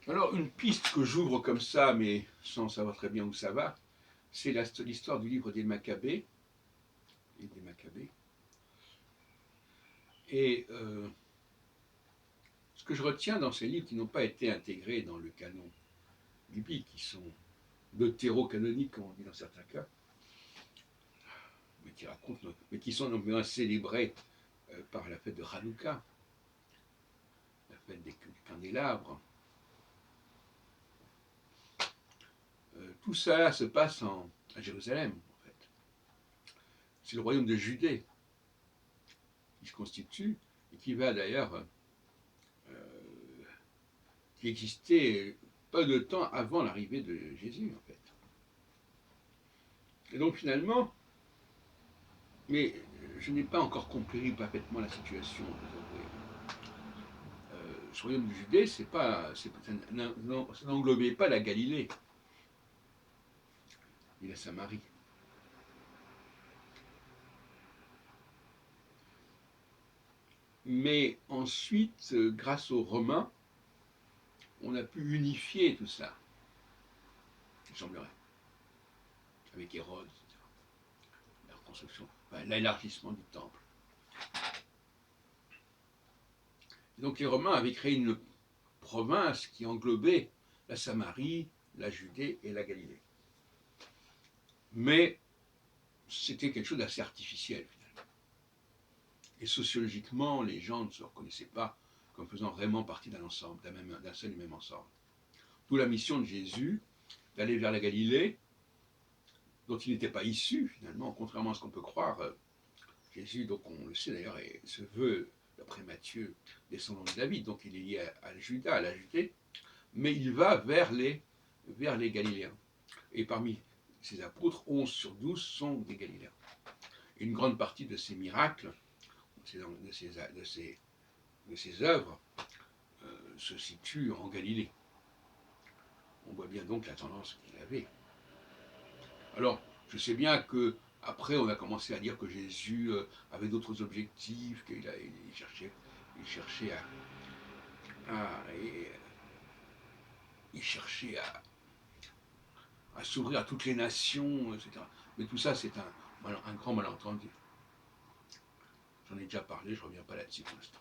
Alors, une piste que j'ouvre comme ça, mais sans savoir très bien où ça va, c'est l'histoire du livre des Maccabées. Et des Maccabées. Et ce que je retiens dans ces livres qui n'ont pas été intégrés dans le canon biblique, qui sont deutéro-canoniques, comme on dit dans certains cas, mais qui racontent, mais qui sont donc célébrés par la fête de Hanouka, la fête des candélabres. Tout ça se passe à Jérusalem, en fait. C'est le royaume de Judée qui se constitue et qui va d'ailleurs, qui existait peu de temps avant l'arrivée de Jésus, en fait. Et donc finalement, mais je n'ai pas encore compris parfaitement la situation. Ce royaume de Judée, ça n'englobait pas la Galilée et la Samarie. Mais ensuite, grâce aux Romains, on a pu unifier tout ça, il semblerait, avec Hérode, etc. La reconstruction, enfin, l'élargissement du temple. Et donc les Romains avaient créé une province qui englobait la Samarie, la Judée et la Galilée. Mais c'était quelque chose d'assez artificiel, finalement. Et sociologiquement, les gens ne se reconnaissaient pas comme faisant vraiment partie d'un ensemble, d'un seul et même ensemble. D'où la mission de Jésus d'aller vers la Galilée, dont il n'était pas issu, finalement, contrairement à ce qu'on peut croire. Jésus, donc on le sait d'ailleurs, se veut, d'après Matthieu, descendant de David, donc il est lié à Juda, à la Judée, mais il va vers les Galiléens. Et parmi ses apôtres, 11 sur 12 sont des Galiléens. Une grande partie de ces miracles, de ces œuvres, se situe en Galilée. On voit bien donc la tendance qu'il avait. Alors, je sais bien que après, on a commencé à dire que Jésus avait d'autres objectifs, il cherchait il cherchait à s'ouvrir à toutes les nations, etc. Mais tout ça, c'est un grand malentendu. J'en ai déjà parlé, je ne reviens pas là-dessus pour l'instant.